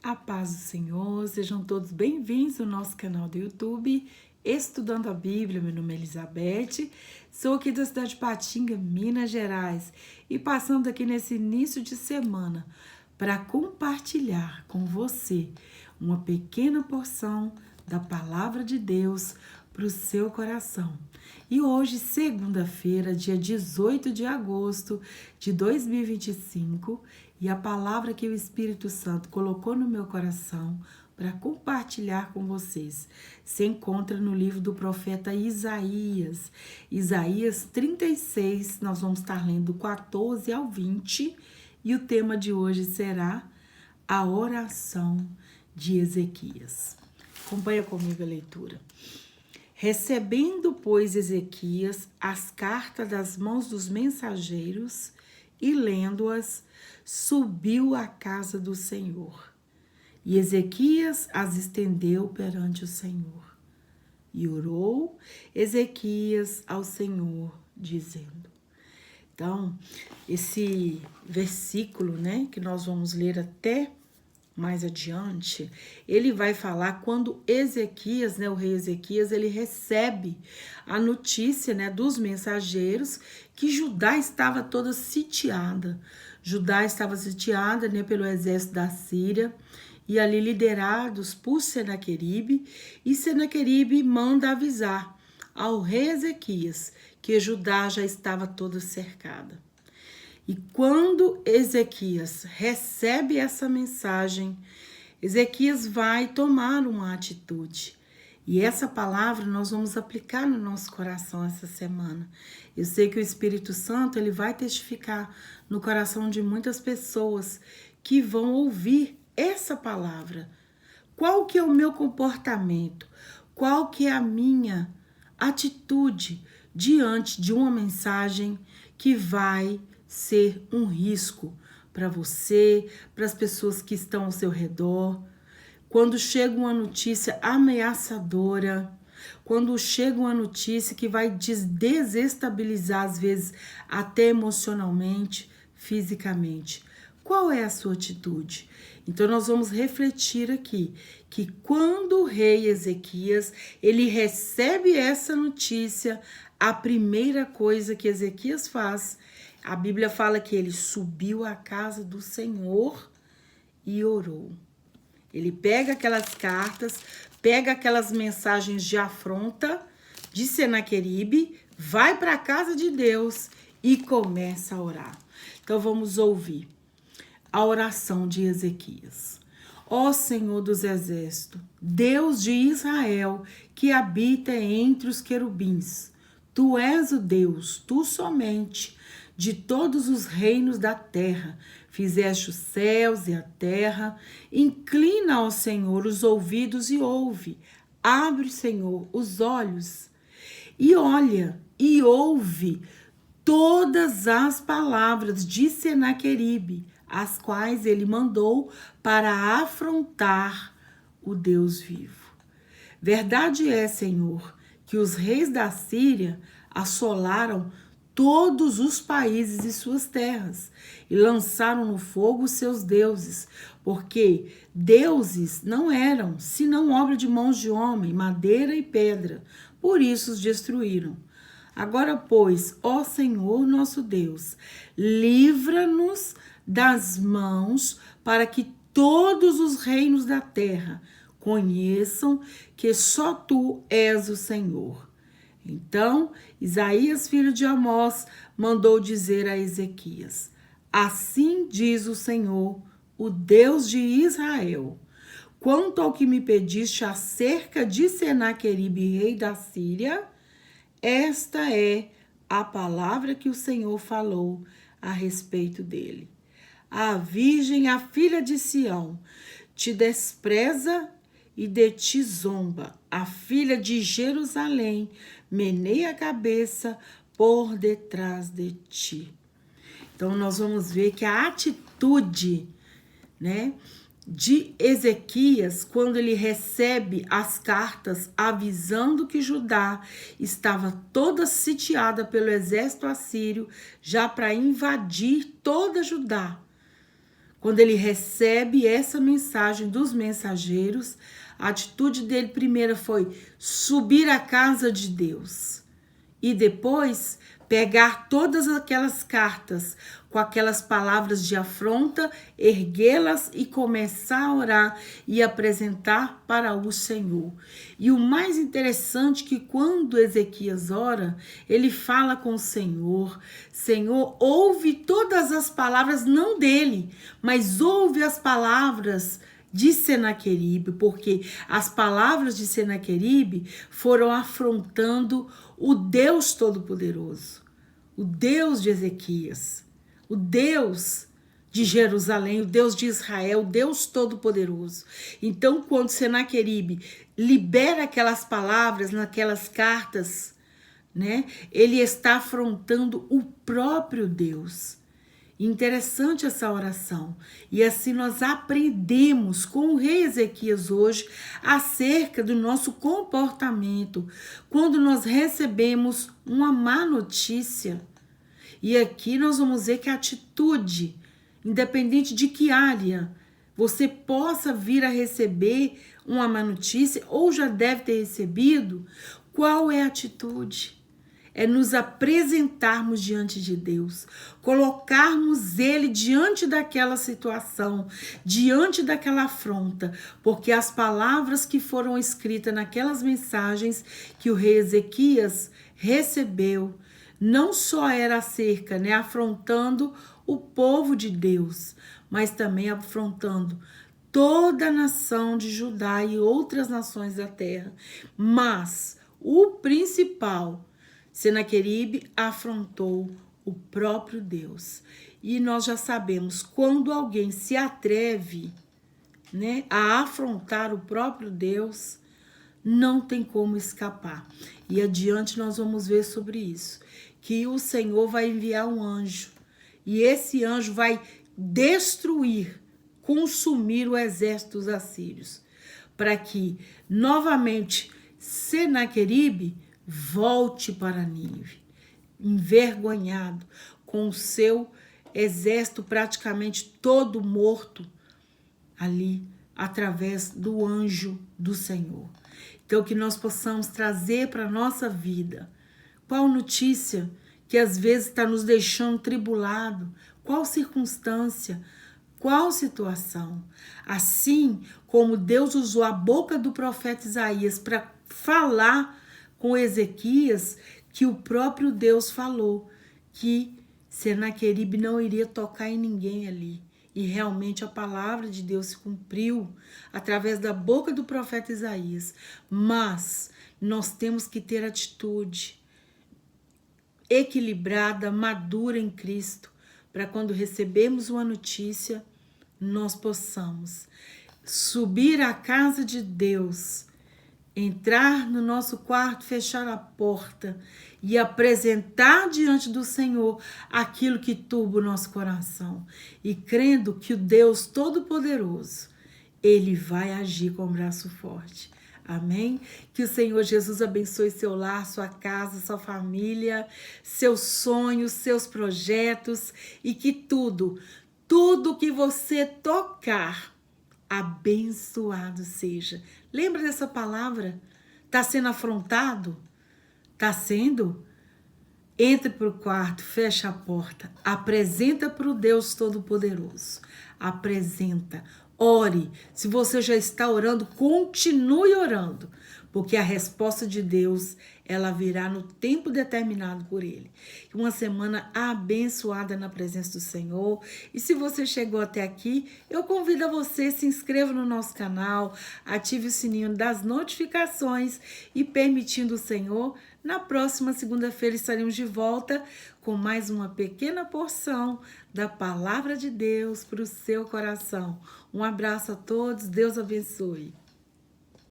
A paz do Senhor, sejam todos bem-vindos ao nosso canal do YouTube, Estudando a Bíblia. Meu nome é Elizabeth, sou aqui da cidade de Patinga, Minas Gerais, e passando aqui nesse início de semana para compartilhar com você uma pequena porção da Palavra de Deus para o seu coração. E hoje, segunda-feira, dia 18 de agosto de 2025, e a palavra que o Espírito Santo colocou no meu coração para compartilhar com vocês se encontra no livro do profeta Isaías. Isaías 36, nós vamos estar lendo 14 ao 20, e o tema de hoje será a oração de Ezequias. Acompanha comigo a leitura. Recebendo, pois, Ezequias as cartas das mãos dos mensageiros e lendo-as, subiu à casa do Senhor. E Ezequias as estendeu perante o Senhor. E orou Ezequias ao Senhor, dizendo. Então, esse versículo, que nós vamos ler até mais adiante, ele vai falar quando Ezequias, o rei Ezequias, ele recebe a notícia, dos mensageiros que Judá estava toda sitiada. Judá estava sitiada, pelo exército da Síria, e ali liderados por Senaqueribe, e Senaqueribe manda avisar ao rei Ezequias que Judá já estava toda cercada. E quando Ezequias recebe essa mensagem, Ezequias vai tomar uma atitude. E essa palavra nós vamos aplicar no nosso coração essa semana. Eu sei que o Espírito Santo ele vai testificar no coração de muitas pessoas que vão ouvir essa palavra. Qual que é o meu comportamento? Qual que é a minha atitude diante de uma mensagem que vai ser um risco para você, para as pessoas que estão ao seu redor? Quando chega uma notícia ameaçadora, quando chega uma notícia que vai desestabilizar, às vezes, até emocionalmente, fisicamente, qual é a sua atitude? Então, nós vamos refletir aqui que quando o rei Ezequias, ele recebe essa notícia, a primeira coisa que Ezequias faz, a Bíblia fala que ele subiu à casa do Senhor e orou. Ele pega aquelas cartas, pega aquelas mensagens de afronta de Senaqueribe, vai para a casa de Deus e começa a orar. Então vamos ouvir a oração de Ezequias. Ó Senhor dos exércitos, Deus de Israel, que habita entre os querubins, tu és o Deus, tu somente, de todos os reinos da terra. Fizeste os céus e a terra. Inclina ao Senhor os ouvidos e ouve. Abre, Senhor, os olhos e olha e ouve todas as palavras de Senaqueribe, as quais ele mandou para afrontar o Deus vivo. Verdade é, Senhor, que os reis da Síria assolaram todos os países e suas terras, e lançaram no fogo os seus deuses, porque deuses não eram, senão obra de mãos de homem, madeira e pedra, por isso os destruíram. Agora, pois, ó Senhor nosso Deus, livra-nos das mãos, para que todos os reinos da terra conheçam que só tu és o Senhor. Então, Isaías, filho de Amós, mandou dizer a Ezequias: assim diz o Senhor, o Deus de Israel, quanto ao que me pediste acerca de Senaqueribe, rei da Síria, esta é a palavra que o Senhor falou a respeito dele. A virgem, a filha de Sião, te despreza e de ti zomba. A filha de Jerusalém meneia a cabeça por detrás de ti. Então, nós vamos ver que a atitude, de Ezequias, quando ele recebe as cartas avisando que Judá estava toda sitiada pelo exército assírio, já para invadir toda Judá. Quando ele recebe essa mensagem dos mensageiros, a atitude dele primeiro foi subir à casa de Deus e depois pegar todas aquelas cartas com aquelas palavras de afronta, erguê-las e começar a orar e apresentar para o Senhor. E o mais interessante é que quando Ezequias ora, ele fala com o Senhor: Senhor, ouve todas as palavras, não dele, mas ouve as palavras de Senaqueribe, porque as palavras de Senaqueribe foram afrontando o Deus Todo-Poderoso, o Deus de Ezequias, o Deus de Jerusalém, o Deus de Israel, o Deus Todo-Poderoso. Então, quando Senaqueribe libera aquelas palavras naquelas cartas, né, ele está afrontando o próprio Deus. Interessante essa oração. E assim nós aprendemos com o rei Ezequias hoje acerca do nosso comportamento quando nós recebemos uma má notícia. E aqui nós vamos ver que a atitude, independente de que área você possa vir a receber uma má notícia ou já deve ter recebido, qual é a atitude? É nos apresentarmos diante de Deus, colocarmos Ele diante daquela situação, diante daquela afronta, porque as palavras que foram escritas naquelas mensagens que o rei Ezequias recebeu, não só era acerca, né, afrontando o povo de Deus, mas também afrontando toda a nação de Judá e outras nações da terra. Mas o principal, Senaqueribe afrontou o próprio Deus. E nós já sabemos, quando alguém se atreve, né, a afrontar o próprio Deus, não tem como escapar. E adiante nós vamos ver sobre isso, que o Senhor vai enviar um anjo, e esse anjo vai destruir, consumir o exército dos assírios, para que novamente Senaqueribe volte para Nínive, envergonhado, com o seu exército praticamente todo morto ali, através do anjo do Senhor. Então, que nós possamos trazer para a nossa vida qual notícia que às vezes está nos deixando tribulado, qual circunstância, qual situação. Assim como Deus usou a boca do profeta Isaías para falar com Ezequias, que o próprio Deus falou que Senaqueribe não iria tocar em ninguém ali. E realmente a palavra de Deus se cumpriu através da boca do profeta Isaías. Mas nós temos que ter atitude equilibrada, madura em Cristo, para quando recebemos uma notícia, nós possamos subir à casa de Deus, entrar no nosso quarto, fechar a porta e apresentar diante do Senhor aquilo que turba o nosso coração. E crendo que o Deus Todo-Poderoso, Ele vai agir com o braço forte. Amém? Que o Senhor Jesus abençoe seu lar, sua casa, sua família, seus sonhos, seus projetos e que tudo que você tocar, abençoado seja. Lembra dessa palavra? Está sendo afrontado? Está sendo? Entre para o quarto, fecha a porta, apresenta para o Deus Todo-Poderoso. Apresenta, ore. Se você já está orando, continue orando, porque a resposta de Deus, ela virá no tempo determinado por Ele. Uma semana abençoada na presença do Senhor. E se você chegou até aqui, eu convido a você, se inscreva no nosso canal, ative o sininho das notificações e permitindo o Senhor, na próxima segunda-feira estaremos de volta com mais uma pequena porção da Palavra de Deus para o seu coração. Um abraço a todos, Deus abençoe.